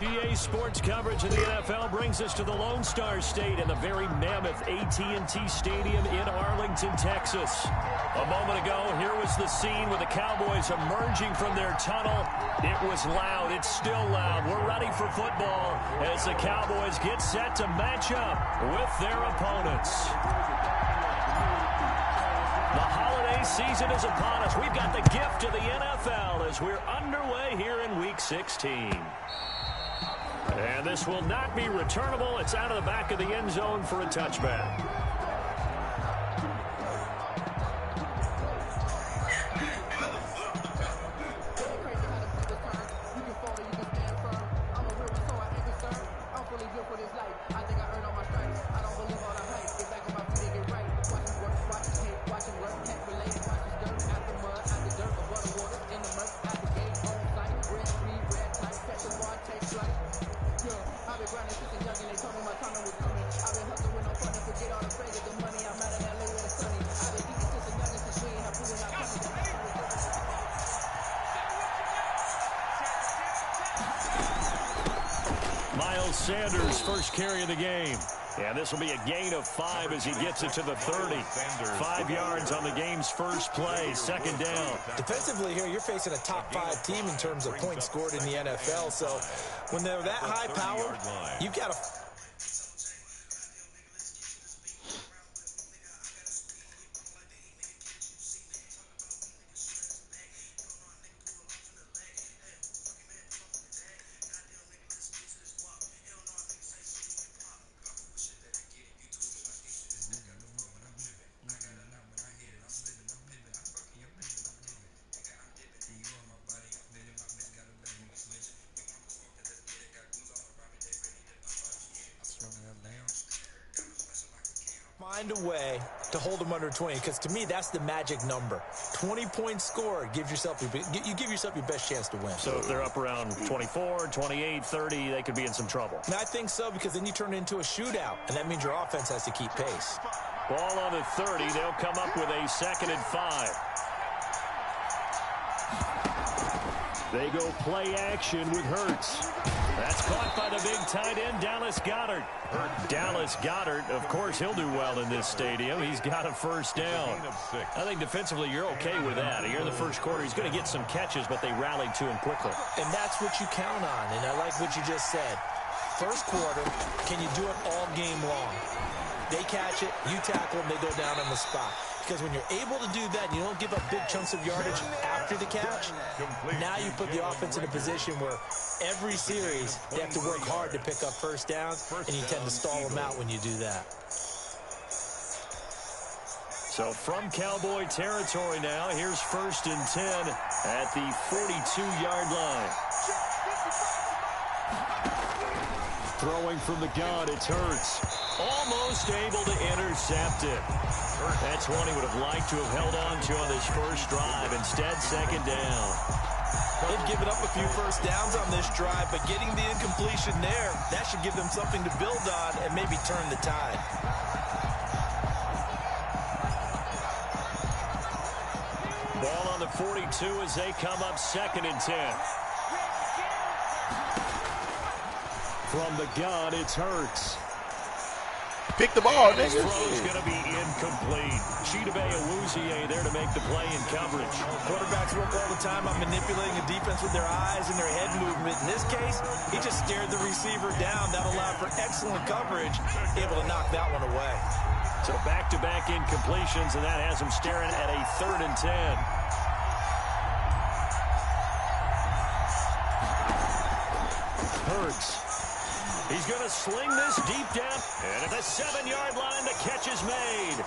EA Sports coverage of the NFL brings us to the Lone Star State and the very mammoth AT&T Stadium in Arlington, Texas. A moment ago, here was the scene with the Cowboys emerging from their tunnel. It was loud. It's still loud. We're ready for football as the Cowboys get set to match up with their opponents. The holiday season is upon us. We've got the gift of the NFL as we're underway here in Week 16. And this will not be returnable. It's out of the back of the end zone for a touchback. Sanders' first carry of the game. And this will be a gain of 5 as he gets it to the 30. 5 yards on the game's first play, second down. Defensively here, you're facing a top 5 team in terms of points scored in the NFL. So when they're that high powered, you've got to... find a way to hold them under 20, because to me that's the magic number. 20 points scored, you give yourself your best chance to win. So if they're up around 24, 28, 30, they could be in some trouble. And I think so, because then you turn it into a shootout, and that means your offense has to keep pace. Ball on the 30. They'll come up with a 2nd and 5. They go play action with Hurts. That's caught by the big tight end, Dallas Goedert. Dallas Goedert, of course, he'll do well in this stadium. He's got a first down. I think defensively you're okay with that. Here in the first quarter, he's going to get some catches, but they rallied to him quickly. And that's what you count on, and I like what you just said. First quarter, can you do it all game long? They catch it, you tackle them, they go down on the spot. Because when you're able to do that and you don't give up big chunks of yardage after the catch, now you put the offense in a position where every series they have to work hard to pick up first downs, and you tend to stall them out when you do that. So from Cowboy territory now, here's 1st and 10 at the 42-yard line. Throwing from the gun, it's Hurts. Almost able to intercept it. That's one he would have liked to have held on to on this first drive. Instead, 2nd down. They've given up a few first downs on this drive, but getting the incompletion there, that should give them something to build on and maybe turn the tide. Ball on the 42 as they come up 2nd and 10. From the gun, it's Hurts. Pick the ball, nigga. His throw's going to be incomplete. Chidobe Awuzie there to make the play in coverage. Quarterbacks work all the time on manipulating a defense with their eyes and their head movement. In this case, he just stared the receiver down. That allowed for excellent coverage, able to knock that one away. So back-to-back incompletions, and that has him staring at a 3rd and 10. Hurts. He's going to sling this deep down. And at the 7-yard line, the catch is made.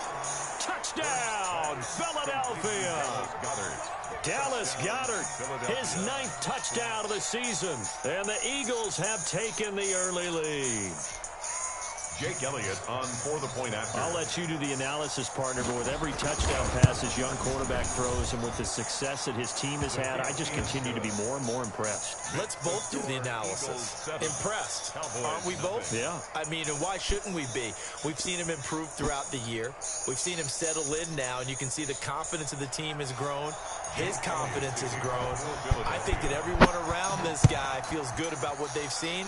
Touchdown, Philadelphia. Dallas Goedert, his 9th touchdown of the season. And the Eagles have taken the early lead. Jake Elliott on for the point after. I'll let you do the analysis, partner, but with every touchdown pass his young quarterback throws and with the success that his team has had, I just continue to be more and more impressed. Let's both do the analysis. Impressed. Aren't we both? Yeah. I mean, and why shouldn't we be? We've seen him improve throughout the year. We've seen him settle in now, and you can see the confidence of the team has grown. His confidence has grown. I think that everyone around this guy feels good about what they've seen.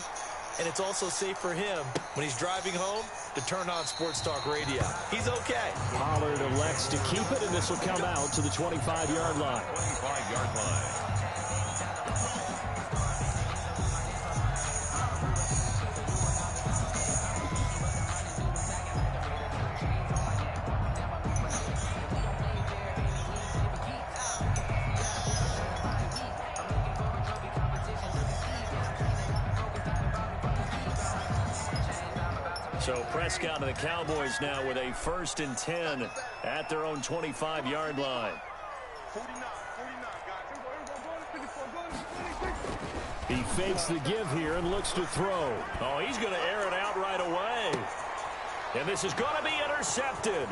And it's also safe for him when he's driving home to turn on Sports Talk Radio. He's okay. Pollard elects to keep it, and this will come out to the 25-yard line. 25-yard line. So Prescott and the Cowboys now with a 1st and 10 at their own 25-yard line. He fakes the give here and looks to throw. Oh, he's going to air it out right away. And this is going to be intercepted.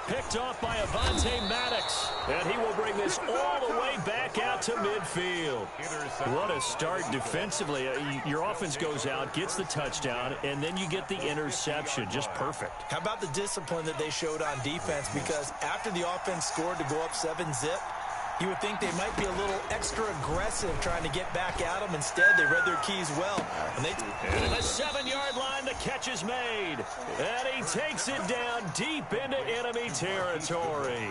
Picked off by Avonte Maddox. And he will bring this all the way back out to midfield. What a start defensively. Your offense goes out, gets the touchdown, and then you get the interception. Just perfect. How about the discipline that they showed on defense? Because after the offense scored to go up 7-zip, you would think they might be a little extra aggressive trying to get back at them. Instead, they read their keys well. And the 7-yard line, the catch is made. And he takes it down deep into enemy territory.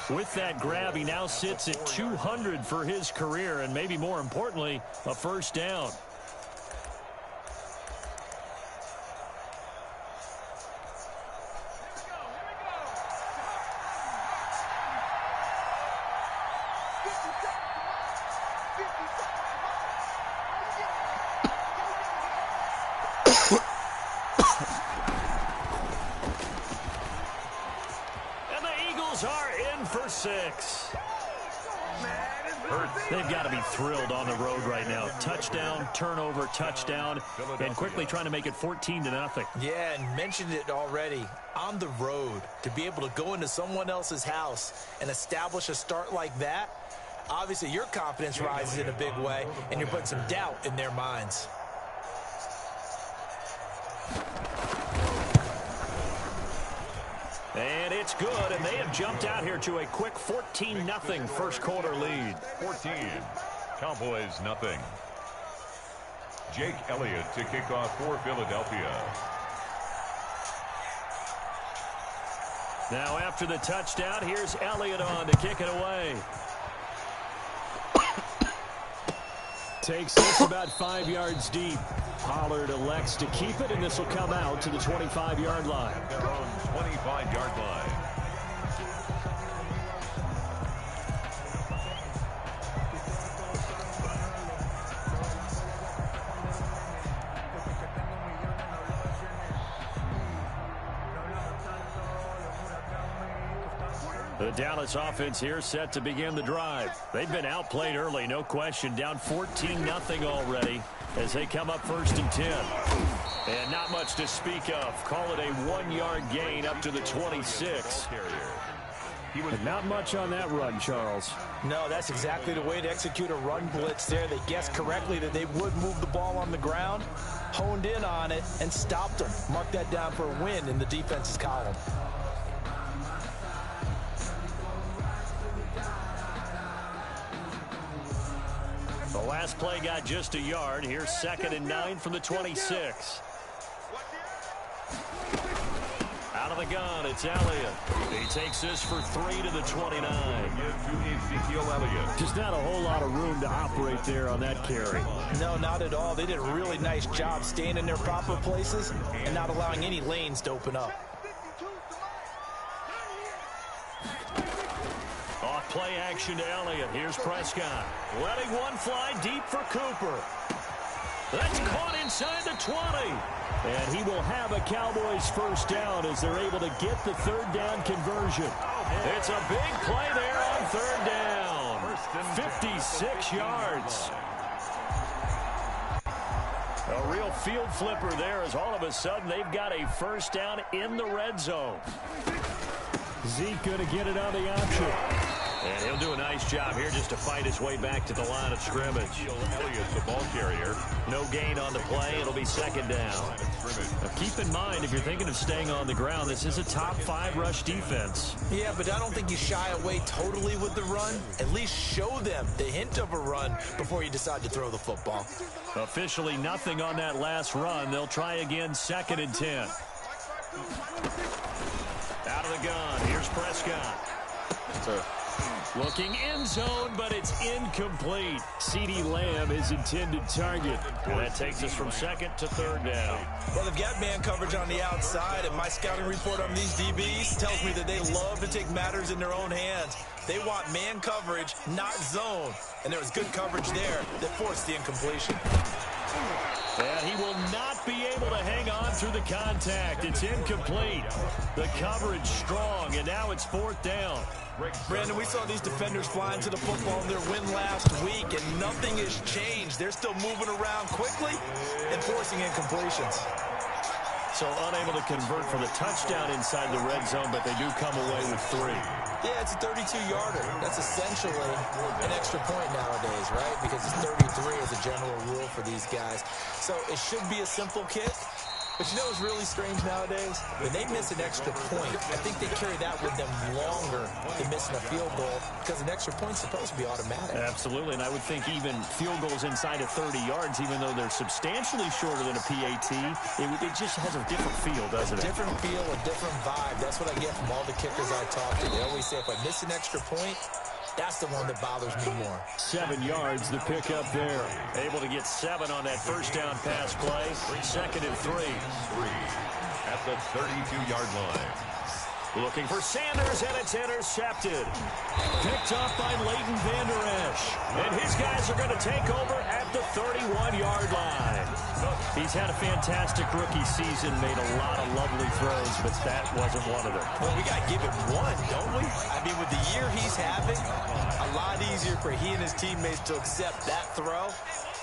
With that grab, he now sits at 200 for his career, and maybe more importantly, a 1st down. For 6. They've got to be thrilled on the road right now. Touchdown, turnover, touchdown, and quickly trying to make it 14-0. Yeah, and mentioned it already. On the road, to be able to go into someone else's house and establish a start like that, obviously your confidence rises in a big way, and you're putting some doubt in their minds. And it's good, and they have jumped out here to a quick 14-0 1st quarter lead. 14, Cowboys nothing. Jake Elliott to kick off for Philadelphia. Now after the touchdown, here's Elliott on to kick it away. Takes this about 5 yards deep. Pollard elects to keep it, and this will come out to the 25-yard line. Their own 25-yard line. The Dallas offense here set to begin the drive. They've been outplayed early, no question. Down 14-0 already as they come up 1st and 10. And not much to speak of. Call it a 1-yard gain up to the 26. Not much on that run, Charles. No, that's exactly the way to execute a run blitz there. They guessed correctly that they would move the ball on the ground, honed in on it, and stopped them. Mark that down for a win in the defense's column. The last play got just a yard. Here's 2nd and 9 from the 26. Out of the gun, it's Elliott. He takes this for 3 to the 29. Just not a whole lot of room to operate there on that carry. No, not at all. They did a really nice job staying in their proper places and not allowing any lanes to open up. Play action to Elliott. Here's Prescott. Letting one fly deep for Cooper. That's caught inside the 20. And he will have a Cowboys 1st down as they're able to get the 3rd down conversion. It's a big play there on 3rd down. 56 yards. A real field flipper there as all of a sudden they've got a 1st down in the red zone. Zeke going to get it on the option. And he'll do a nice job here just to fight his way back to the line of scrimmage. Elliott's the ball carrier. No gain on the play. It'll be second down. Now keep in mind, if you're thinking of staying on the ground, this is a top 5 rush defense. Yeah, but I don't think you shy away totally with the run. At least show them the hint of a run before you decide to throw the football. Officially nothing on that last run. They'll try again, 2nd and 10. Out of the gun. Here's Prescott. Looking end zone, but it's incomplete. CeeDee Lamb is intended target. And that takes us from 2nd to 3rd down. Well, they've got man coverage on the outside, and my scouting report on these DBs tells me that they love to take matters in their own hands. They want man coverage, not zone. And there was good coverage there that forced the incompletion. And he will not be able to hang on through the contact. It's incomplete. The coverage strong, and now it's 4th down. Brandon, we saw these defenders flying to the football in their win last week, and nothing has changed. They're still moving around quickly and forcing incompletions. So unable to convert for the touchdown inside the red zone, but they do come away with 3. Yeah, it's a 32-yarder. That's essentially an extra point nowadays, right? Because it's 33 as a general rule for these guys. So it should be a simple kick. But you know what's really strange nowadays? When they miss an extra point, I think they carry that with them longer than missing a field goal because an extra point's supposed to be automatic. Absolutely, and I would think even field goals inside of 30 yards, even though they're substantially shorter than a PAT, it just has a different feel, doesn't it? Different feel, a different vibe. That's what I get from all the kickers I talk to. They always say if I miss an extra point, that's the one that bothers me more. 7 yards, the pickup there. Able to get 7 on that first down pass play. 2nd and 3. At the 32-yard line. Looking for Sanders, and it's intercepted. Picked up by Leighton Vander Esch. And his guys are going to take over at the 31-yard line. He's had a fantastic rookie season, made a lot of lovely throws, but that wasn't one of them. Well, we got to give him one, don't we? I mean, with the year he's having, a lot easier for he and his teammates to accept that throw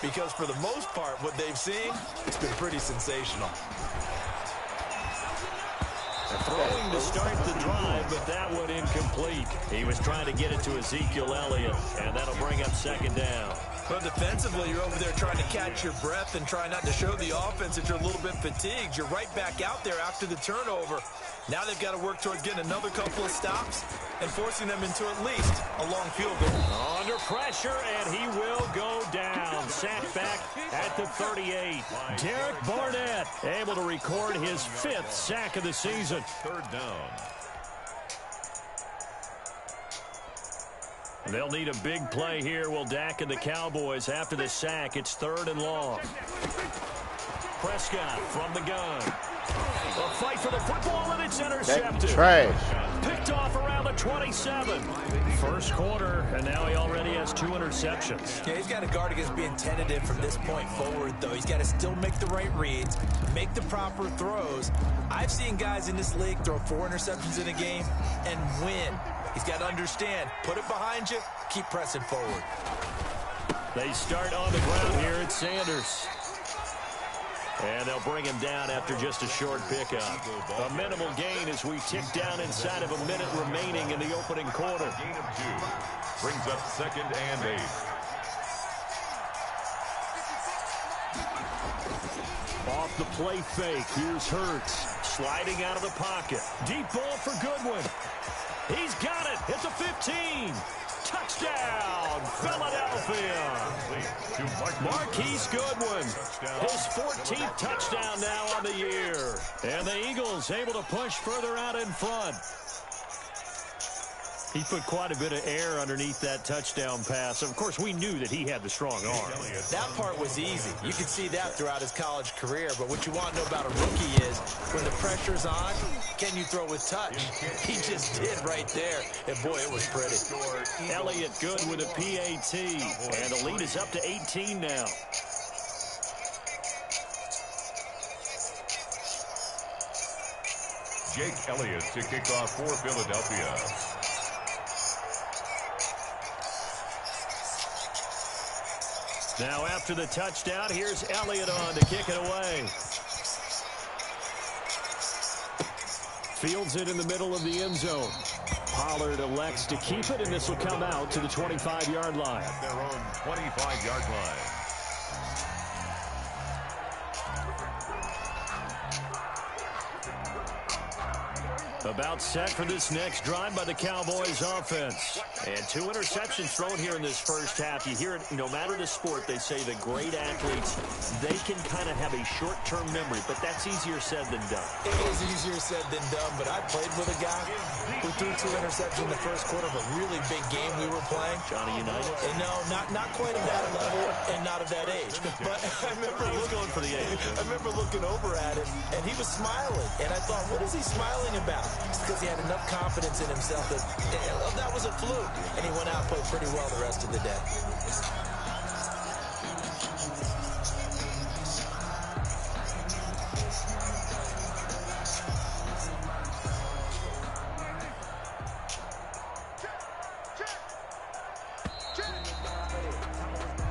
because for the most part, what they've seen, it's been pretty sensational. Throwing to start the drive, but that one incomplete. He was trying to get it to Ezekiel Elliott, and that'll bring up 2nd down. But defensively, you're over there trying to catch your breath and try not to show the offense that you're a little bit fatigued. You're right back out there after the turnover. Now they've got to work towards getting another couple of stops and forcing them into at least a long field goal. Under pressure, and he will go down. Sacked back at the 38. Derek Barnett able to record his 5th sack of the season. 3rd down. They'll need a big play here. Will Dak and the Cowboys after the sack. It's 3rd and long. Prescott from the gun. A fight for the football, and it's intercepted. Trash. Picked off around the 27. First quarter, and now he already has 2 interceptions. Yeah, he's got to guard against being tentative from this point forward, though. He's got to still make the right reads, make the proper throws. I've seen guys in this league throw 4 interceptions in a game and win. He's got to understand, put it behind you, keep pressing forward. They start on the ground here at Sanders. And they'll bring him down after just a short pickup. A minimal gain as we tick down inside of a minute remaining in the opening quarter. Gain of 2. Brings up 2nd and 8. Off the play fake, here's Hurts. Sliding out of the pocket. Deep ball for Goodwin. He's got it at the 15. Touchdown, Philadelphia. Marquise Goodwin, his 14th touchdown now on the year. And the Eagles able to push further out in front. He put quite a bit of air underneath that touchdown pass. Of course, we knew that he had the strong arm. That part was easy. You could see that throughout his college career. But what you want to know about a rookie is when the pressure's on, can you throw with touch? He just did right there. And, boy, it was pretty. Elliott good with a PAT. And the lead is up to 18 now. Jake Elliott to kick off for Philadelphia. Now after the touchdown, here's Elliott on to kick it away. Fields it in the middle of the end zone. Pollard elects to keep it, and this will come out to the 25-yard line. At their own 25-yard line. About set for this next drive by the Cowboys offense. And 2 interceptions thrown here in this first half. You hear it, no matter the sport, they say the great athletes, they can kind of have a short-term memory, but that's easier said than done. It is easier said than done, but I played with a guy who threw 2 interceptions in the first quarter of a really big game we were playing. Johnny Unitas? And no, not quite of that level and not of that age. But I remember he was going for the age. I remember looking over at him, and he was smiling. And I thought, what is he smiling about? It's because he had enough confidence in himself that was a fluke. And he went out and played pretty well the rest of the day.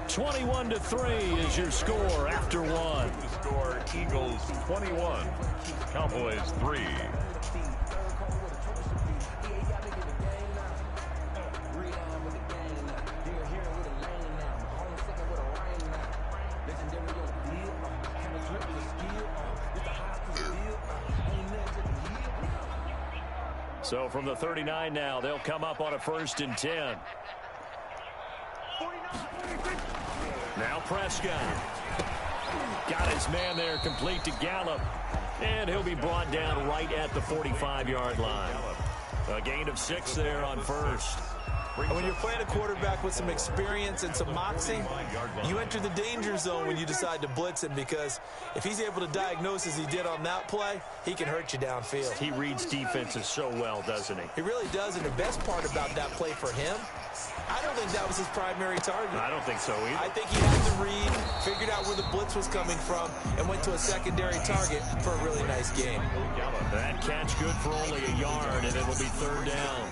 (21-3) is your score after one. The score, Eagles 21, Cowboys 3. So from the 39 now, they'll come up on a 1st and 10. Now Prescott. Got his man there, complete to Gallup. And he'll be brought down right at the 45-yard line. A gain of 6 there on first. When you're playing a quarterback with some experience and some moxie, you enter the danger zone when you decide to blitz him, because if he's able to diagnose as he did on that play, he can hurt you downfield. He reads defenses so well, doesn't he? He really does, and the best part about that play for him, I don't think that was his primary target. I don't think so either. I think he had to read, figured out where the blitz was coming from, and went to a secondary target for a really nice game. That catch good for only a yard, and it'll be 3rd down.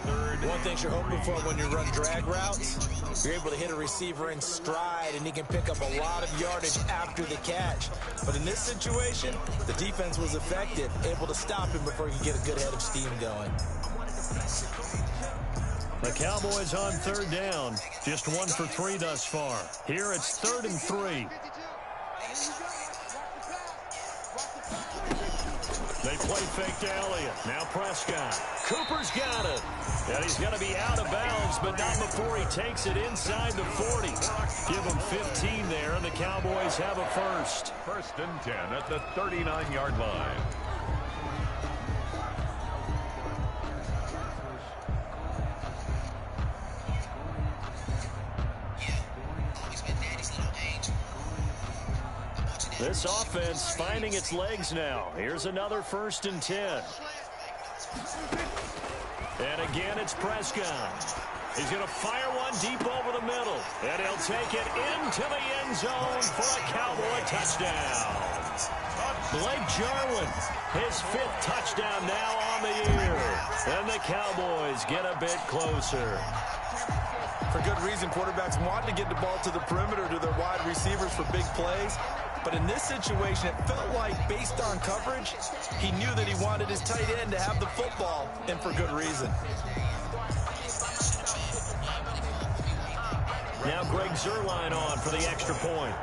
One thing you're hoping for when you run drag routes, you're able to hit a receiver in stride, and he can pick up a lot of yardage after the catch. But in this situation, the defense was effective, able to stop him before he could get a good head of steam going. The Cowboys on 3rd down. Just 1 for 3 thus far. Here it's 3rd and 3. They play fake to Elliott. Now Prescott. Cooper's got it. And he's going to be out of bounds, but not before he takes it inside the 40. Give him 15 there, and the Cowboys have a first. 1st and 10 at the 39-yard line. This offense finding its legs now. Here's another 1st and 10. And again, it's Prescott. He's going to fire one deep over the middle. And he'll take it into the end zone for a Cowboy touchdown. Blake Jarwin, his 5th touchdown now on the year. And the Cowboys get a bit closer. For good reason, quarterbacks want to get the ball to the perimeter to their wide receivers for big plays. But in this situation, it felt like, based on coverage, he knew that he wanted his tight end to have the football, and for good reason. Now Greg Zuerlein on for the extra point.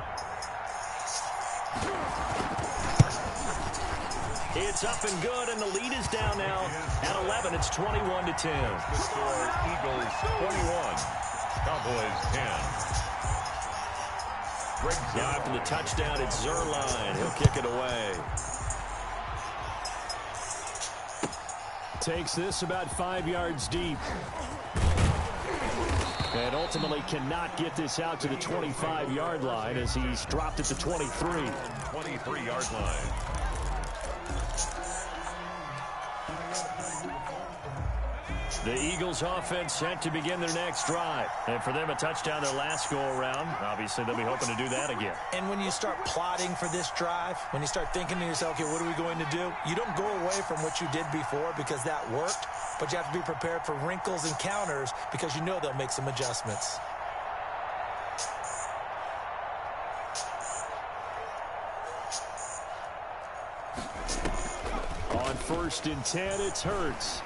It's up and good, and the lead is down now at 11. It's 21-10. The score, Eagles 21, Cowboys 10. Now after the touchdown, it's Zuerlein. He'll kick it away. Takes this about 5 yards deep. And ultimately cannot get this out to the 25-yard line as he's dropped at the 23. 23-yard line. The Eagles offense set to begin their next drive. And for them, a touchdown their last go-around. Obviously, they'll be hoping to do that again. And when you start plotting for this drive, when you start thinking to yourself, okay, what are we going to do? You don't go away from what you did before because that worked, but you have to be prepared for wrinkles and counters because you know they'll make some adjustments. On 1st and 10, it's Hurts.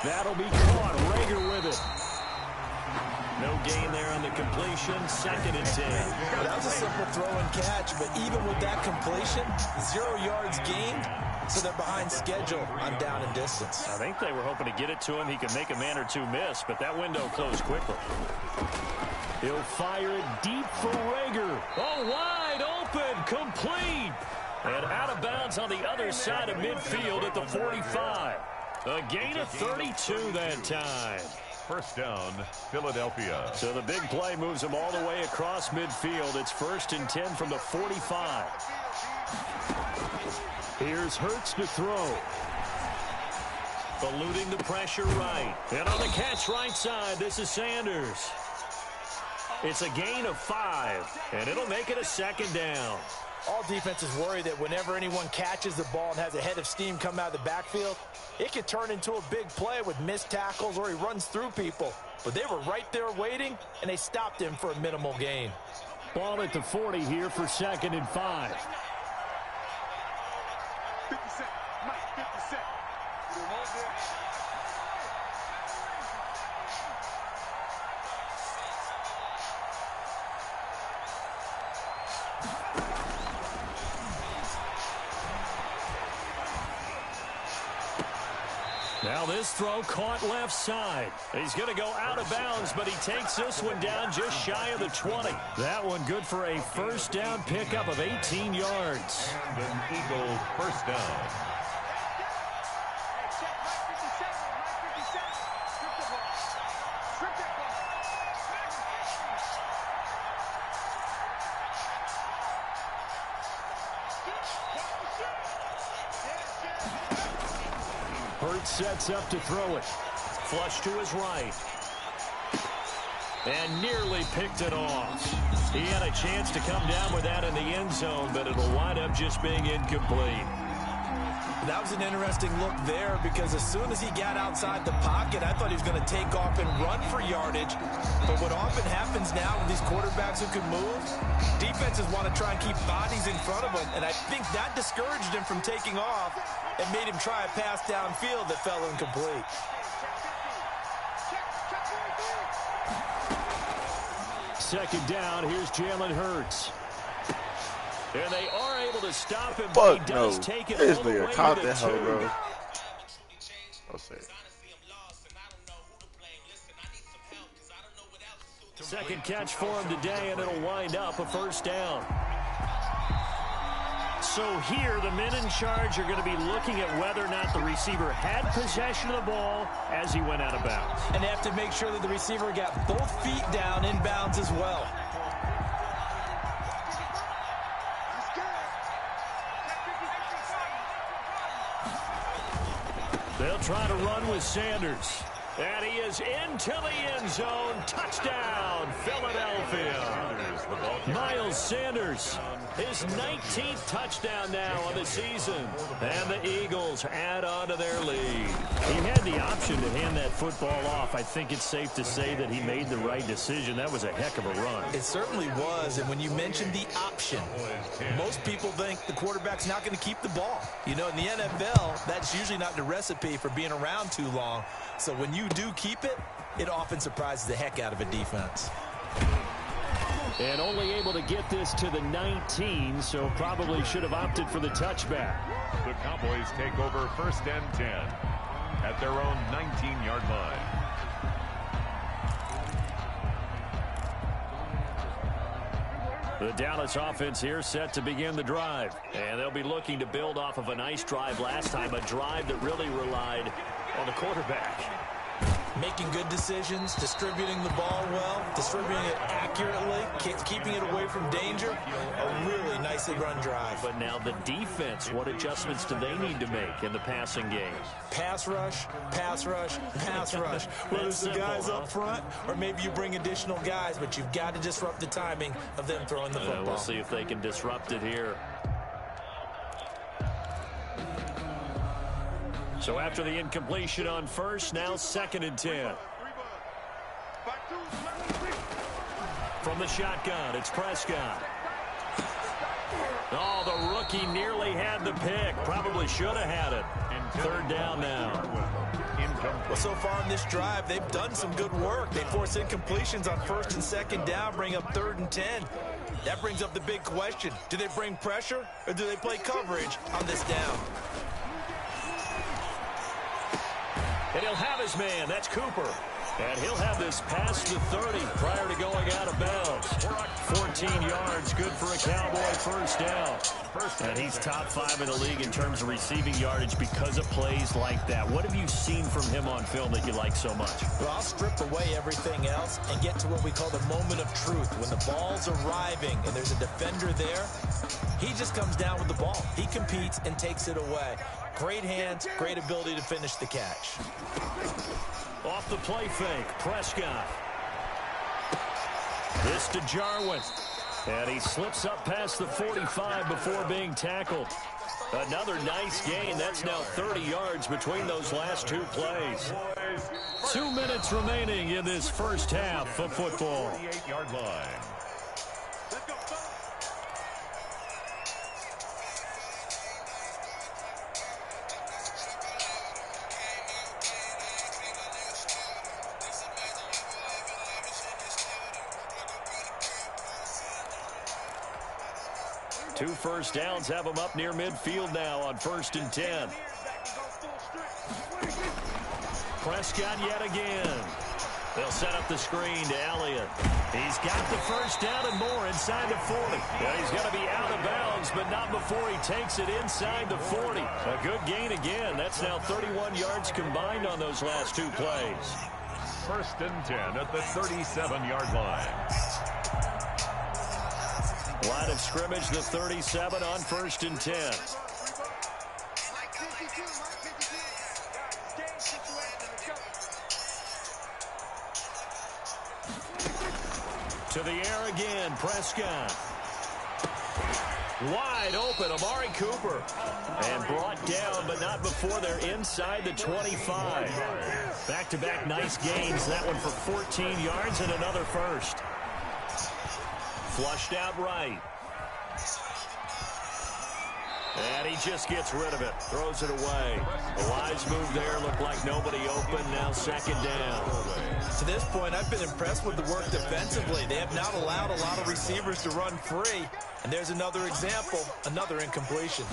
That'll be caught. Rager with it. No gain there on the completion. 2nd and 10. Well, that was a simple throw and catch, but even with that completion, 0 yards gained, so they're behind schedule on down and distance. I think they were hoping to get it to him. He could make a man or two miss, but that window closed quickly. He'll fire it deep for Rager. Oh, wide open, complete. And out of bounds on the other side of midfield at the 45. A gain of 32 that time. First down, Philadelphia. So the big play moves him all the way across midfield. It's 1st and 10 from the 45. Here's Hurts to throw. Eluding the pressure right. And on the catch right side, this is Sanders. It's a gain of 5, and it'll make it a 2nd down. All defenses worry that whenever anyone catches the ball and has a head of steam come out of the backfield, it can turn into a big play with missed tackles or he runs through people. But they were right there waiting, and they stopped him for a minimal gain. Ball at the 40 here for 2nd and 5. 50 Cent. Mike, 50 Cent. Now this throw caught left side. He's going to go out of bounds, but he takes this one down just shy of the 20. That one good for a 1st down pickup of 18 yards. And an Eagle first down. Hurts sets up to throw it. Flush to his right. And nearly picked it off. He had a chance to come down with that in the end zone, but it'll wind up just being incomplete. That was an interesting look there because as soon as he got outside the pocket, I thought he was going to take off and run for yardage. But what often happens now with these quarterbacks who can move, defenses want to try and keep bodies in front of them, and I think that discouraged him from taking off and made him try a pass downfield that fell incomplete. Second down, here's Jalen Hurts. And they are able to stop him, but he does take it all the way to the 2. Bro. I'll say it. Second catch for him today, and it'll wind up a 1st down. So here, the men in charge are going to be looking at whether or not the receiver had possession of the ball as he went out of bounds. And they have to make sure that the receiver got both feet down in bounds as well. They'll try to run with Sanders. And he is into the end zone. Touchdown, Philadelphia. Miles Sanders, his 19th touchdown now on the season. And the Eagles add on to their lead. He had the option to hand that football off. I think it's safe to say that he made the right decision. That was a heck of a run. It certainly was. And when you mentioned the option, most people think the quarterback's not going to keep the ball. You know, in the NFL, that's usually not the recipe for being around too long. So when you do keep it, it often surprises the heck out of a defense. And only able to get this to the 19, so probably should have opted for the touchback. The Cowboys take over 1st and 10 at their own 19-yard line. The Dallas offense here set to begin the drive. And they'll be looking to build off of a nice drive last time, a drive that really relied on the quarterback. Making good decisions, distributing the ball well, distributing it accurately, keeping it away from danger. A really nicely run drive. But now the defense, what adjustments do they need to make in the passing game? Pass rush, pass rush, pass rush. Whether it's the guys up front or maybe you bring additional guys, but you've got to disrupt the timing of them throwing the football. We'll see if they can disrupt it here. So after the incompletion on first, now 2nd and 10. From the shotgun, it's Prescott. Oh, the rookie nearly had the pick. Probably should have had it. And 3rd down now. Well, so far on this drive, they've done some good work. They force incompletions on 1st and 2nd down, bring up 3rd and 10. That brings up the big question. Do they bring pressure or do they play coverage on this down? And he'll have his man. That's Cooper. And he'll have this past the 30 prior to going out of bounds. 14 yards, good for a Cowboy first down. And he's top 5 in the league in terms of receiving yardage because of plays like that. What have you seen from him on film that you like so much? Well, I'll strip away everything else and get to what we call the moment of truth. When the ball's arriving and there's a defender there, he just comes down with the ball. He competes and takes it away. Great hands, great ability to finish the catch. Off the play fake, Prescott. This to Jarwin. And he slips up past the 45 before being tackled. Another nice gain. That's now 30 yards between those last 2 plays. 2 minutes remaining in this first half of football. 48-yard line. Two first downs have them up near midfield now on 1st and 10. Prescott yet again. They'll set up the screen to Elliott. He's got the first down and more inside the 40. Yeah, he's going to be out of bounds, but not before he takes it inside the 40. A good gain again. That's now 31 yards combined on those last 2 plays. 1st and 10 at the 37-yard line. Line of scrimmage, the 37 on 1st and 10. To the air again, Prescott. Wide open, Amari Cooper. And brought down, but not before they're inside the 25. Back-to-back nice gains. That one for 14 yards and another first. Flushed out right. And he just gets rid of it. Throws it away. The wise move there. Looked like nobody open. Now 2nd down. To this point, I've been impressed with the work defensively. They have not allowed a lot of receivers to run free. And there's another example. Another incompletion.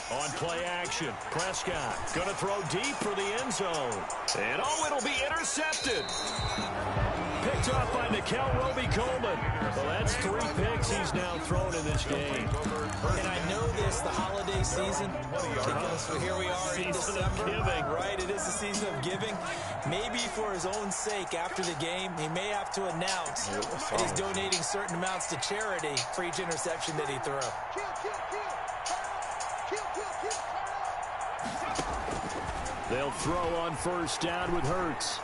On play action, Prescott going to throw deep for the end zone. And it'll be intercepted. Picked off by Nikel Roby-Coleman. Well, that's 3 picks he's now thrown in this game. And I know this, the holiday season, because here we are in December. Right, it is the season of giving. Maybe for his own sake, after the game, he may have to announce that he's donating certain amounts to charity for each interception that he threw. They'll throw on 1st down with Hurts.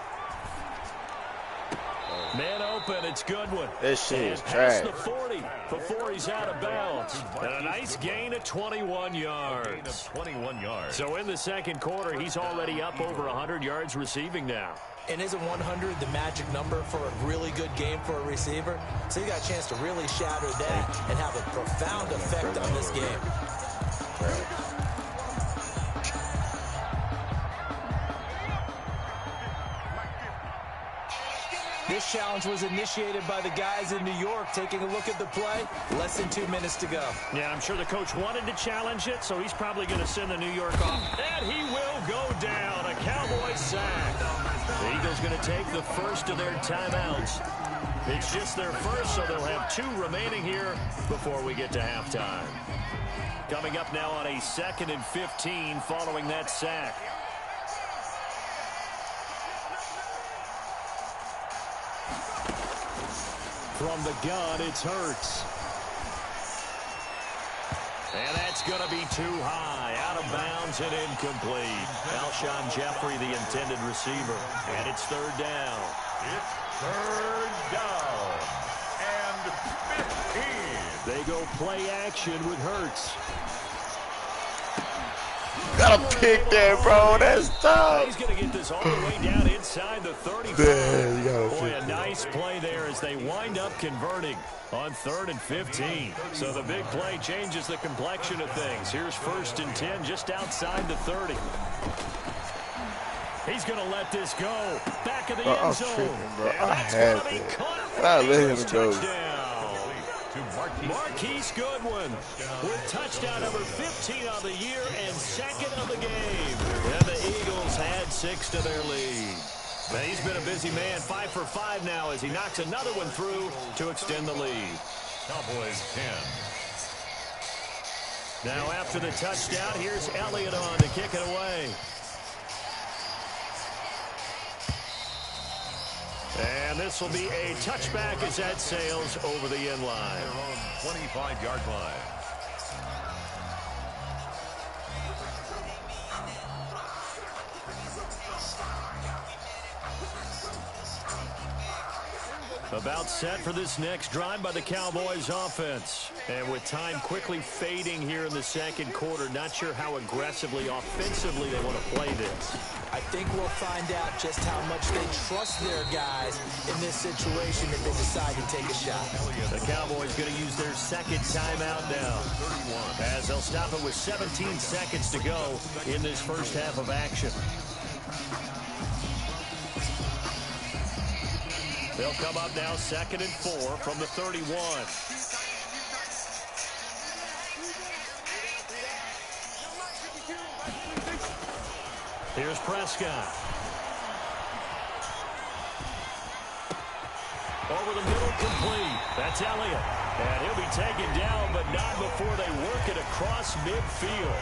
Man open, it's Goodwin. This shit is trash. trash. The 40 before he's out of bounds. And a nice gain of 21 yards. 21 yards. So in the 2nd quarter, he's already up over 100 yards receiving now. And isn't 100 the magic number for a really good game for a receiver? So you got a chance to really shatter that and have a profound effect on this game. This challenge was initiated by the guys in New York. Taking a look at the play, less than 2 minutes to go. Yeah, I'm sure the coach wanted to challenge it, so he's probably going to send the New York off. And he will go down. A Cowboy sack. The Eagles going to take the first of their timeouts. It's just their first, so they'll have 2 remaining here before we get to halftime. Coming up now on a 2nd and 15 following that sack. From the gun, it's Hurts. And that's going to be too high. Out of bounds and incomplete. Alshon Jeffrey, the intended receiver. And it's 3rd down. It's 3rd down. And 15. They go play action with Hurts. Gotta pick that, bro. That's tough. He's going to get this all the way down inside the 35. Boy, a nice play there as they wind up converting on 3rd and 15. So the big play changes the complexion of things. Here's 1st and 10 just outside the 30. He's going to let this go. Back of the end zone. Tripping, bro. And I that's had going to be that. caught. I let him go. Touchdown. Marquise Goodwin with touchdown number 15 on the year and second of the game. And the Eagles had 6 to their lead. Now, he's been a busy man, 5 for 5 now as he knocks another one through to extend the lead. Cowboys 10. Now after the touchdown, here's Elliott on to kick it away. And this will be a touchback as that sails over the end line. Their own 25-yard line. About set for this next drive by the Cowboys offense. And with time quickly fading here in the second quarter, not sure how aggressively, offensively they want to play this. I think we'll find out just how much they trust their guys in this situation if they decide to take a shot. The Cowboys going to use their second timeout now, as they'll stop it with 17 seconds to go in this first half of action. They'll come up now 2nd and 4 from the 31. Here's Prescott. Over the middle, complete. That's Elliott. And he'll be taken down, but not before they work it across midfield.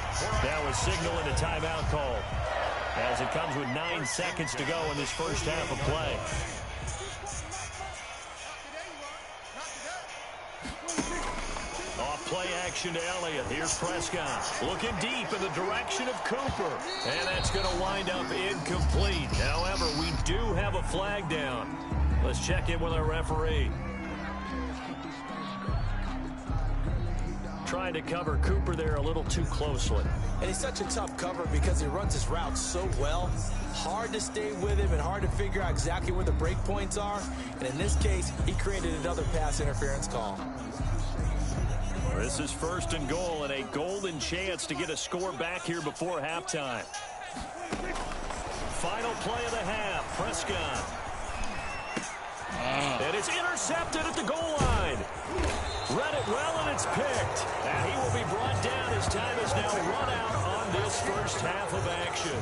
Now a signal and a timeout call, as it comes with 9 seconds to go in this first half of play. Play action to Elliott. Here's Prescott looking deep in the direction of Cooper. And that's going to wind up incomplete. However, we do have a flag down. Let's check in with our referee. Trying to cover Cooper there a little too closely. And he's such a tough cover because he runs his routes so well. Hard to stay with him and hard to figure out exactly where the break points are. And in this case, he created another pass interference call. This is 1st and goal and a golden chance to get a score back here before halftime. Final play of the half. Prescott. And it's intercepted at the goal line. Read it well, and it's picked. And he will be brought down as time is now run out on this first half of action.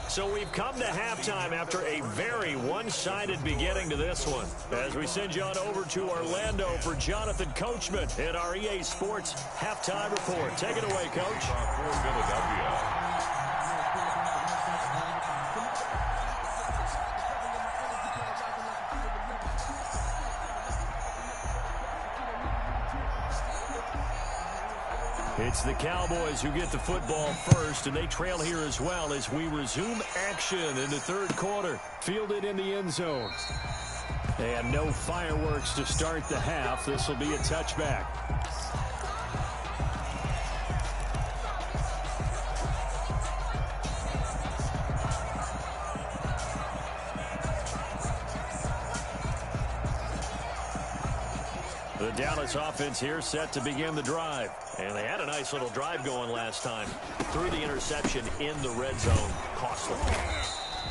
So we've come to halftime after a very one-sided beginning to this one. As we send you on over to Orlando for Jonathan Coachman in our EA Sports Halftime Report. Take it away, Coach. For Philadelphia. It's the Cowboys who get the football first, and they trail here as well as we resume action in the third quarter. Fielded in the end zone. And no fireworks to start the half. This will be a touchback. The Dallas offense here set to begin the drive. And they had a nice little drive going last time. Threw the interception in the red zone. Costly.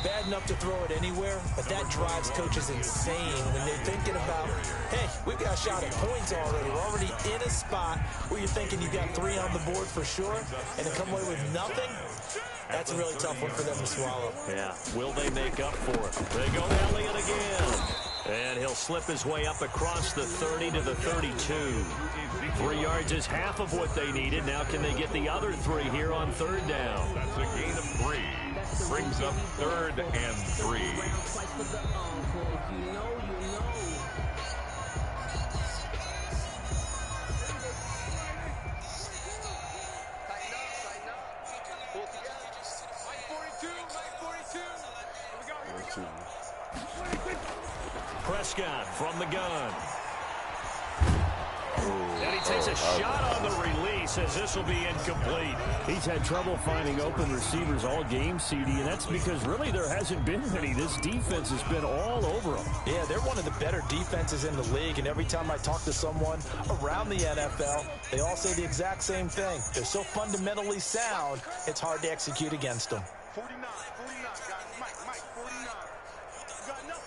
Bad enough to throw it anywhere, but that drives coaches insane when they're thinking about, hey, we've got a shot at points already. We're already in a spot where you're thinking you've got 3 on the board for sure, and to come away with nothing, that's a really tough one for them to swallow. Yeah, will they make up for it? They go to Elliott again. And he'll slip his way up across the 30 to the 32. 3 yards is half of what they needed. Now can they get the other 3 here on 3rd down? That's a gain of 3. Brings up 3rd and 3. Prescott from the gun. And he takes a shot on the release as this will be incomplete. He's had trouble finding open receivers all game, CD, and that's because really there hasn't been any. This defense has been all over them. Yeah, they're one of the better defenses in the league, and every time I talk to someone around the NFL, they all say the exact same thing. They're so fundamentally sound, it's hard to execute against them. 49, got Mike, 49. Got nothing.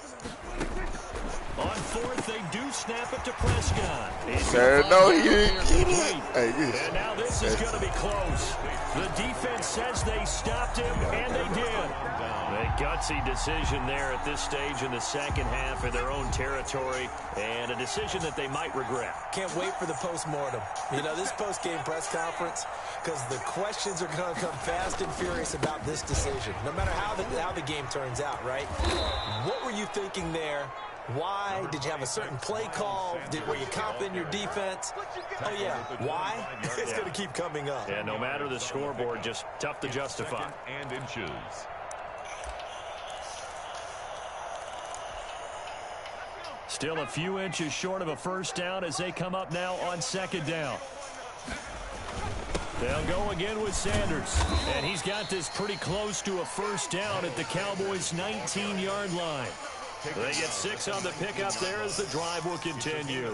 On fourth, they do snap it to Prescott. Sir, no, he didn't get it. Hey, and now this is going to be close. The defense says they stopped him, and they did. A gutsy decision there at this stage in the second half of their own territory, and a decision that they might regret. Can't wait for the post-mortem. You know, this post-game press conference, because the questions are going to come fast and furious about this decision, no matter how the game turns out, right? What were you thinking there? Why? Did you have a certain play call? Were you confident in your defense? Oh, yeah. Why? It's going to keep coming up. Yeah, no matter the scoreboard, just tough to justify. And inches. Still a few inches short of a first down as they come up now on second down. They'll go again with Sanders. And he's got this pretty close to a first down at the Cowboys' 19-yard line. They get 6 on the pickup there as the drive will continue.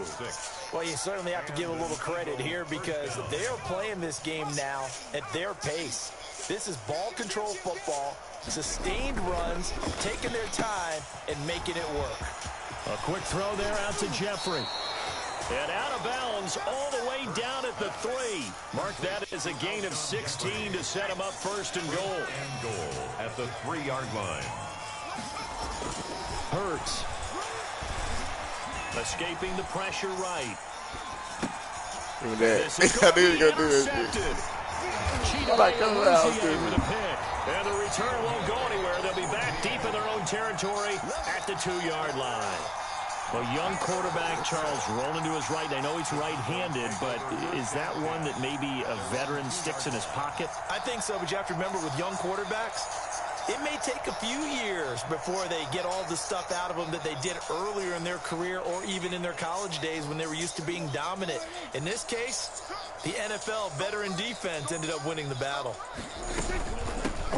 Well, you certainly have to give a little credit here because they are playing this game now at their pace. This is ball control football, sustained runs, taking their time, and making it work. A quick throw there out to Jeffrey. And out of bounds all the way down at the 3. Mark that as a gain of 16 to set him up first and goal. And goal at the 3-yard line. Hurts. Escaping the pressure right. Do that. This is going to be intercepted. Like, come out, dude. With a pick. And the return won't go anywhere. They'll be back deep in their own territory at the 2-yard line. A young quarterback, Charles, rolling to his right. I know he's right-handed, but is that one that maybe a veteran sticks in his pocket? I think so, but you have to remember with young quarterbacks, it may take a few years before they get all the stuff out of them that they did earlier in their career or even in their college days when they were used to being dominant. In this case, the NFL veteran defense ended up winning the battle.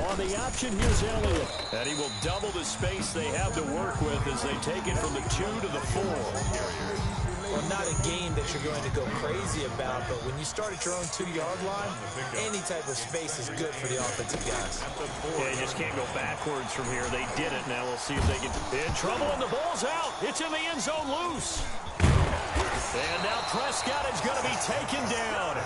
On the option, here's Elliott. And he will double the space they have to work with as they take it from the 2 to the 4. Well, not a game that you're going to go crazy about, but when you start at your own 2-yard line, any type of space is good for the offensive guys. Yeah, you just can't go backwards from here. They did it. Now we'll see if they can. In trouble, and the ball's out. It's in the end zone loose. And now Prescott is going to be taken down.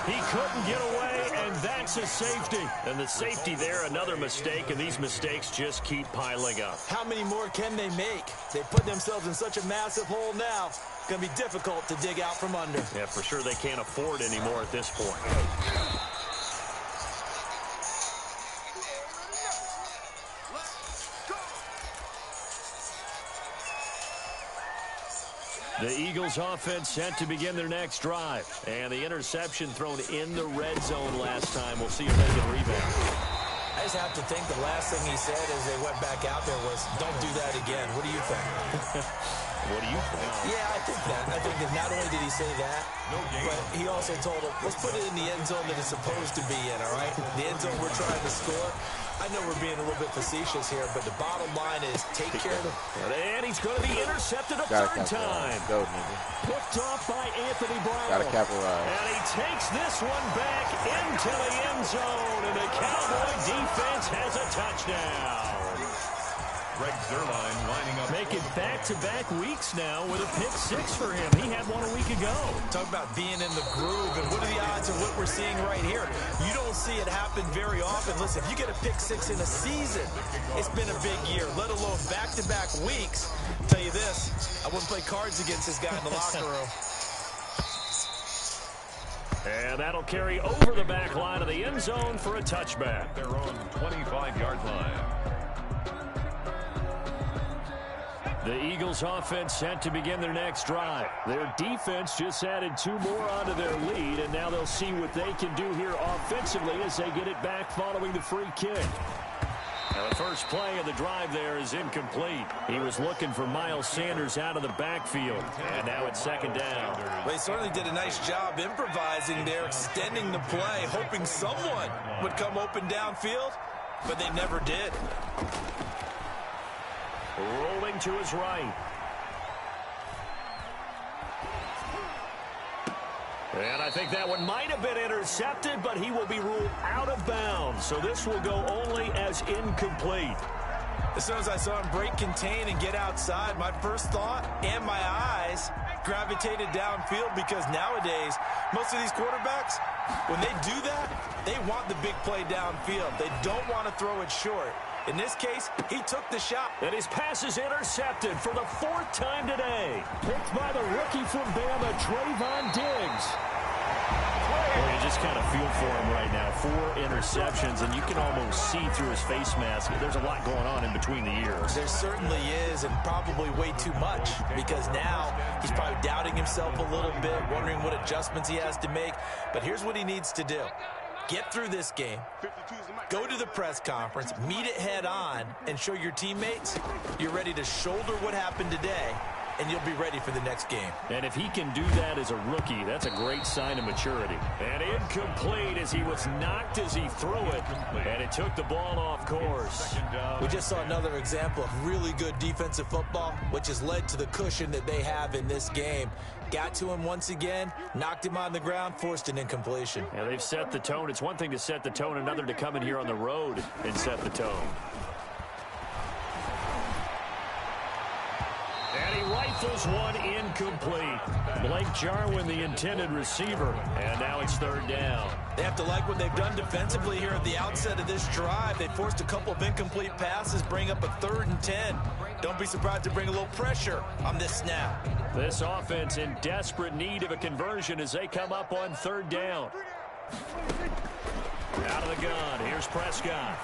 He couldn't get away, and that's a safety. And the safety there, another mistake, and these mistakes just keep piling up. How many more can they make? They put themselves in such a massive hole now. It's going to be difficult to dig out from under. Yeah, for sure they can't afford anymore at this point. The Eagles offense set to begin their next drive. And the interception thrown in the red zone last time. We'll see if they can rebound. I just have to think the last thing he said as they went back out there was, don't do that again. What do you think? What do you think? Yeah, I think that. I think that not only did he say that, but he also told him, let's put it in the end zone that it's supposed to be in, all right? The end zone we're trying to score. I know we're being a little bit facetious here, but the bottom line is take care of them. And he's going to be intercepted a third time. Go, nigga. Picked off by Anthony Brown. Gotta capitalize. And he takes this one back into the end zone. And the Cowboy defense has a touchdown. Greg Zuerlein lining up. Making back-to-back weeks now with a pick 6 for him. He had one a week ago. Talk about being in the groove, and what are the odds of what we're seeing right here? You don't see it happen very often. Listen, if you get a pick 6 in a season, it's been a big year, let alone back-to-back weeks. I'll tell you this, I wouldn't play cards against this guy in the locker room. And that'll carry over the back line of the end zone for a touchback. Their own 25-yard line. The Eagles offense set to begin their next drive. Their defense just added 2 more onto their lead, and now they'll see what they can do here offensively as they get it back following the free kick. Now the first play of the drive there is incomplete. He was looking for Miles Sanders out of the backfield. And now it's second down. Well, he certainly did a nice job improvising there, extending the play, hoping someone would come open downfield, but they never did. Rolling to his right. And I think that one might have been intercepted, but he will be ruled out of bounds. So this will go only as incomplete. As soon as I saw him break contain and get outside, my first thought and my eyes gravitated downfield, because nowadays, most of these quarterbacks, when they do that, they want the big play downfield. They don't want to throw it short. In this case, he took the shot. And his pass is intercepted for the 4th time today. Picked by the rookie from Bama, Trayvon Diggs. Well, you just kind of feel for him right now. 4 interceptions, and you can almost see through his face mask. There's a lot going on in between the ears. There certainly is, and probably way too much, because now he's probably doubting himself a little bit, wondering what adjustments he has to make. But here's what he needs to do. Get through this game, go to the press conference, meet it head on, and show your teammates you're ready to shoulder what happened today, and you'll be ready for the next game. And if he can do that as a rookie, that's a great sign of maturity. And incomplete as he was knocked as he threw it, and it took the ball off course. We just saw another example of really good defensive football, which has led to the cushion that they have in this game. Got to him once again, knocked him on the ground, forced an incompletion. Yeah, they've set the tone. It's one thing to set the tone, another to come in here on the road and set the tone. And he rifles one incomplete. Blake Jarwin, the intended receiver. And now it's 3rd down. They have to like what they've done defensively here at the outset of this drive. They forced a couple of incomplete passes, bring up a 3rd and 10. Don't be surprised to bring a little pressure on this snap. This offense in desperate need of a conversion as they come up on 3rd down. Out of the gun, here's Prescott.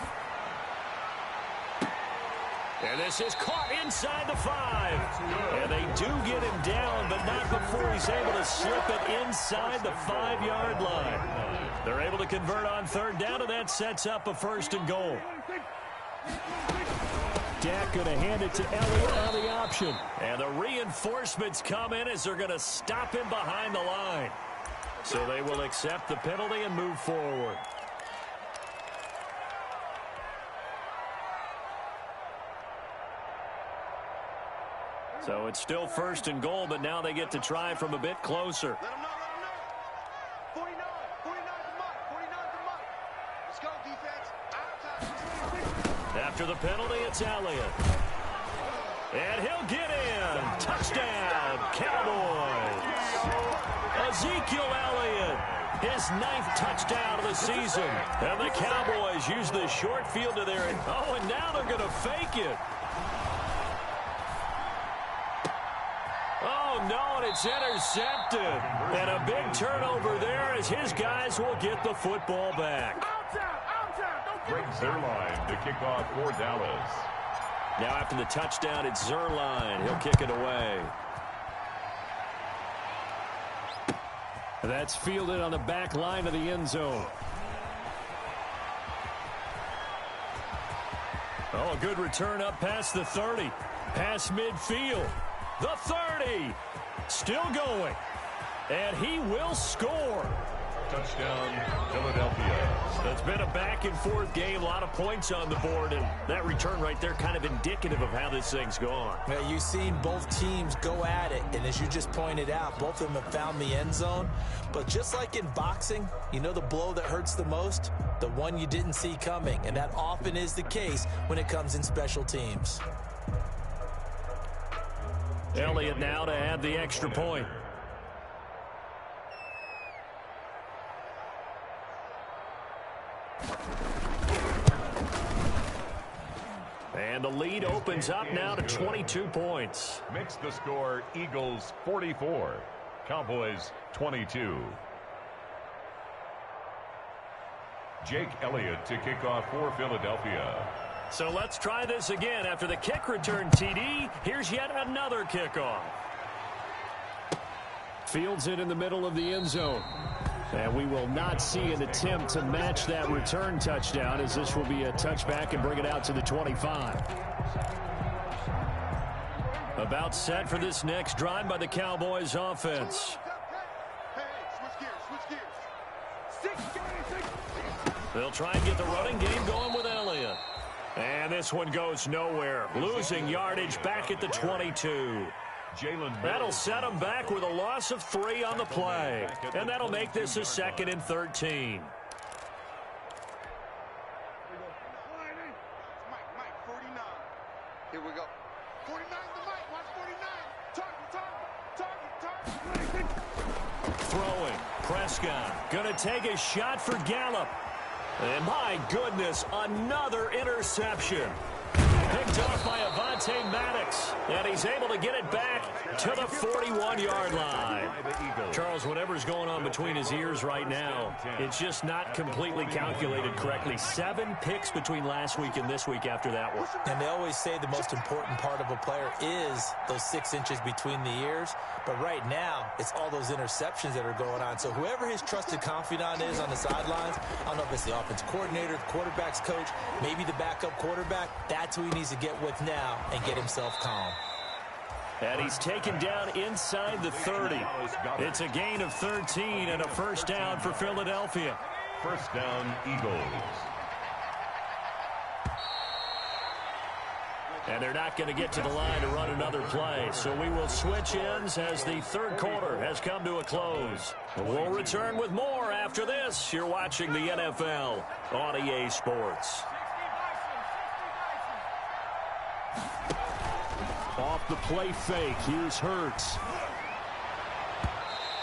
And this is caught inside the 5. And they do get him down, but not before he's able to slip it inside the 5-yard line. They're able to convert on 3rd down, and that sets up a 1st and goal. Dak going to hand it to Elliott on the option. And the reinforcements come in as they're going to stop him behind the line. So they will accept the penalty and move forward. So it's still 1st and goal, but now they get to try from a bit closer. Let him know, let him know. 49 to Mike, 49 to Mike. Let's go, defense. Out of time. After the penalty, it's Elliott. And he'll get in. Touchdown, Cowboys. Ezekiel Elliott, his 9th touchdown of the season. And the Cowboys use the short field to their... Oh, and now they're going to fake it. Oh, no, and it's intercepted. And a big turnover there as his guys will get the football back. Brings Zerline to kick off for Dallas. Now after the touchdown, it's Zerline. He'll kick it away. That's fielded on the back line of the end zone. Oh, a good return up past the 30. Past midfield. The 30. Still going. And he will score. Touchdown, Philadelphia. It's been a back-and-forth game, a lot of points on the board, and that return right there kind of indicative of how this thing's gone. Now, you've seen both teams go at it, and as you just pointed out, both of them have found the end zone. But just like in boxing, you know the blow that hurts the most? The one you didn't see coming, and that often is the case when it comes in special teams. Elliott now to add the extra point. And the lead opens up now to 22 points. Makes the score Eagles 44, Cowboys 22. Jake Elliott to kick off for Philadelphia. So let's try this again. After the kick return TD, here's yet another kickoff. Fields it in the middle of the end zone. And we will not see an attempt to match that return touchdown, as this will be a touchback and bring it out to the 25. About set for this next drive by the Cowboys offense. They'll try and get the running game going with Elliott. And this one goes nowhere. Losing yardage back at the 22. That'll set them back with a loss of 3 on the play. And that'll make this a 2nd and 13. Mike, 49. Here we go. 49 to Mike. Watch 49. Target. Throwing. Prescott. Gonna take a shot for Gallup. And my goodness, another interception. Picked off by Avonte Maddox. And he's able to get it back to the 41-yard line. Charles, whatever's going on between his ears right now, it's just not completely calculated correctly. 7 picks between last week and this week after that one. And they always say the most important part of a player is those 6 inches between the ears. But right now, it's all those interceptions that are going on. So whoever his trusted confidant is on the sidelines, I don't know if it's the offensive coordinator, the quarterback's coach, maybe the backup quarterback, that's who he needs to get with now and get himself calm. And he's taken down inside the 30. It's a gain of 13 and a first down for Philadelphia. First down, Eagles. And they're not going to get to the line to run another play. So we will switch ends as the third quarter has come to a close. We'll return with more after this. You're watching the NFL on EA Sports. Off the play fake. Here's Hurts.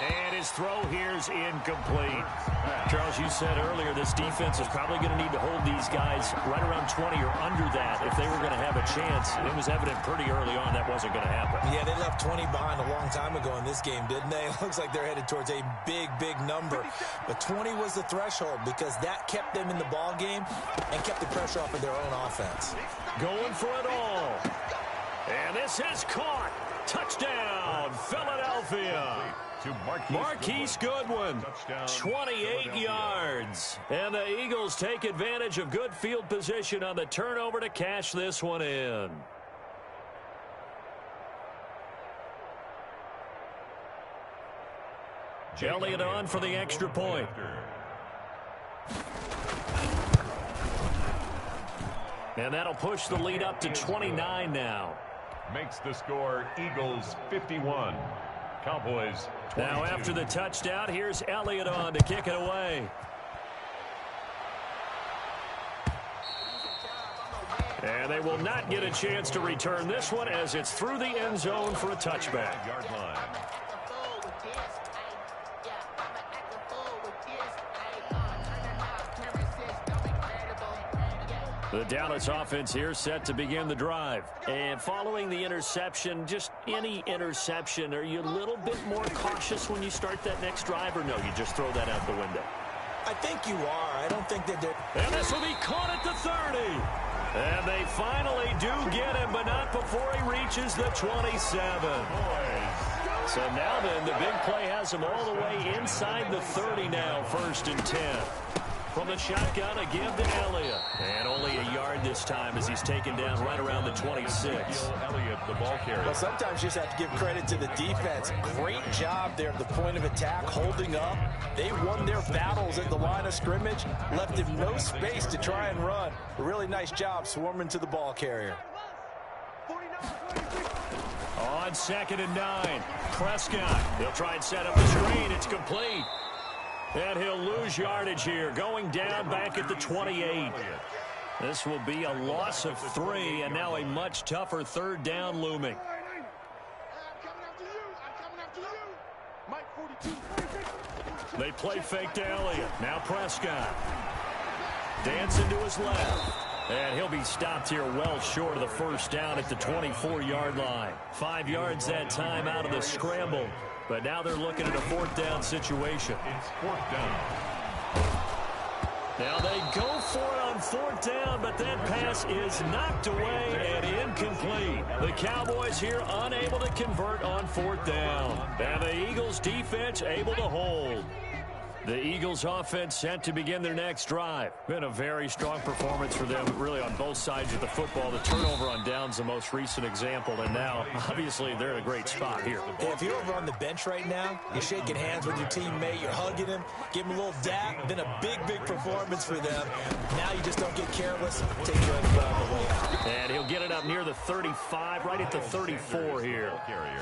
And his throw here's incomplete. Charles, you said earlier this defense is probably going to need to hold these guys right around 20 or under that if they were going to have a chance. It was evident pretty early on that wasn't going to happen. Yeah, they left 20 behind a long time ago in this game, didn't they? It looks like they're headed towards a big, big number. But 20 was the threshold because that kept them in the ball game and kept the pressure off of their own offense. Going for it all. And this is caught. Touchdown, Philadelphia. Marquise Goodwin, 28 yards. And the Eagles take advantage of good field position on the turnover to cash this one in. Elliott on for the extra point. And that'll push the lead up to 29 now. Makes the score Eagles 51. Cowboys 22. Now after the touchdown, here's Elliott on to kick it away. And they will not get a chance to return this one as it's through the end zone for a touchback. Yard line. The Dallas offense here set to begin the drive. And following the interception, just any interception, are you a little bit more cautious when you start that next drive, or no, you just throw that out the window? I think you are. I don't think that they're... And this will be caught at the 30. And they finally do get him, but not before he reaches the 27. So now then, the big play has him all the way inside the 30 now, 1st and 10. From the shotgun, a give to Elliott. And only a yard this time as he's taken down right around the 26. Elliott, the ball carrier. Well, sometimes you just have to give credit to the defense. Great job there at the point of attack, holding up. They won their battles at the line of scrimmage, left him no space to try and run. A really nice job swarming to the ball carrier. On 2nd and 9, Prescott. He'll try and set up the screen. It's complete. And he'll lose yardage here, going down back at the 28. This will be a loss of 3, and now a much tougher 3rd down looming. They play fake to Elliott. Now Prescott. Dancing to his left. And he'll be stopped here well short of the 1st down at the 24-yard line. 5 yards that time out of the scramble. But now they're looking at a 4th down situation. It's 4th down. Now they go for it on 4th down, but that pass is knocked away and incomplete. The Cowboys here unable to convert on 4th down. And the Eagles defense able to hold. The Eagles offense set to begin their next drive. Been a very strong performance for them, really, on both sides of the football. The turnover on downs, the most recent example, and now, obviously, they're in a great spot here. If you're over on the bench right now, you're shaking hands with your teammate, you're hugging him, give him a little dap, been a big, big performance for them. Now you just don't get careless, take your own on the way out. And he'll get it up near the 35, right at the 34 here.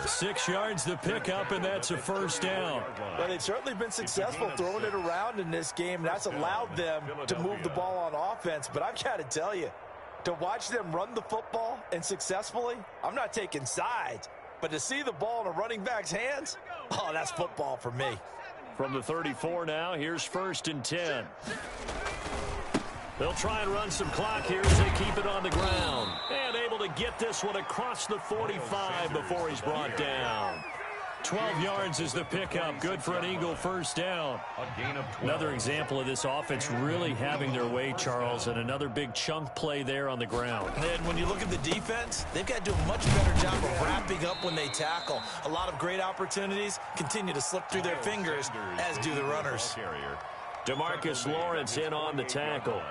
6 yards the pickup, and that's a first down. Well, they've certainly been successful throwing it around in this game, and that's allowed them to move the ball on offense. But I've got to tell you, to watch them run the football and successfully, I'm not taking sides, but to see the ball in a running back's hands, oh, that's football for me. From the 34 now, here's 1st and 10. They'll try and run some clock here as they keep it on the ground. And able to get this one across the 45 before he's brought down. 12 yards is the pickup. Good for an Eagle first down. Another example of this offense really having their way, Charles, and another big chunk play there on the ground. And when you look at the defense, they've got to do a much better job of wrapping up when they tackle. A lot of great opportunities continue to slip through their fingers, as do the runners. DeMarcus Lawrence in on the tackle.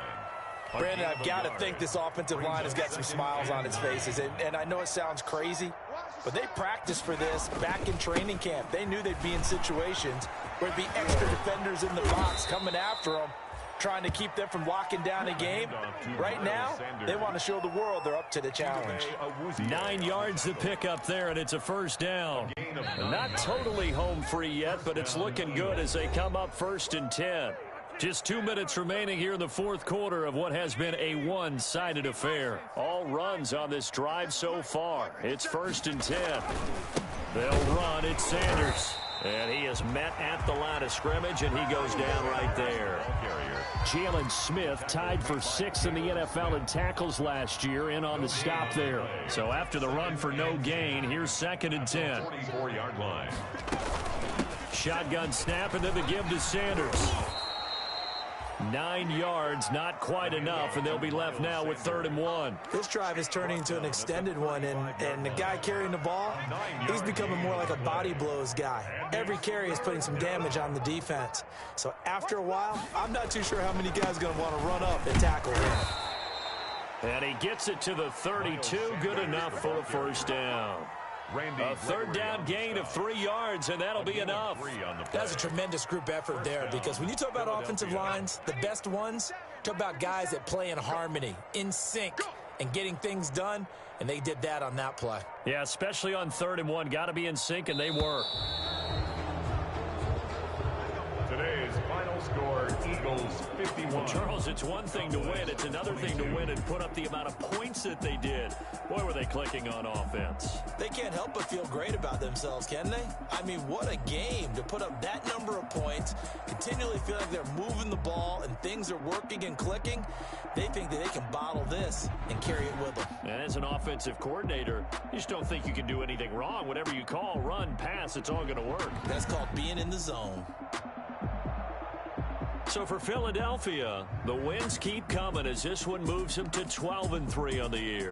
Brandon, I've got to think this offensive line has got some smiles on its faces. And I know it sounds crazy, but they practiced for this back in training camp. They knew they'd be in situations where there'd be extra defenders in the box coming after them, trying to keep them from locking down a game. Right now, they want to show the world they're up to the challenge. 9 yards to pick up there, and it's a first down. Not totally home free yet, but it's looking good as they come up 1st and 10. Just 2 minutes remaining here in the fourth quarter of what has been a one-sided affair. All runs on this drive so far. It's 1st and 10. They'll run. It's Sanders. And he is met at the line of scrimmage, and he goes down right there. Jalen Smith tied for 6th in the NFL in tackles last year, in on the stop there. So after the run for no gain, here's 2nd and 10. 44-yard line. Shotgun snap, and then the give to Sanders. 9 yards, not quite enough, and they'll be left now with 3rd and 1. This drive is turning into an extended one, and the guy carrying the ball, he's becoming more like a body blows guy. Every carry is putting some damage on the defense. So after a while, I'm not too sure how many guys are going to want to run up and tackle him. And he gets it to the 32, good enough for a first down. A 3rd down gain of 3 yards, and that'll be enough. That's a tremendous group effort there, because when you talk about offensive lines, the best ones, talk about guys that play in harmony, in sync, and getting things done, and they did that on that play. Yeah, especially on 3rd and 1. Got to be in sync, and they were. Today's final score, Eagles 51. Well, Charles, it's one thing to win. It's another thing to win and put up the amount of points that they did. Boy, were they clicking on offense. They can't help but feel great about themselves, can they? I mean, what a game to put up that number of points, continually feel like they're moving the ball and things are working and clicking. They think that they can bottle this and carry it with them. And as an offensive coordinator, you just don't think you can do anything wrong. Whatever you call, run, pass, it's all going to work. That's called being in the zone. So for Philadelphia, the wins keep coming as this one moves them to 12-3 on the year.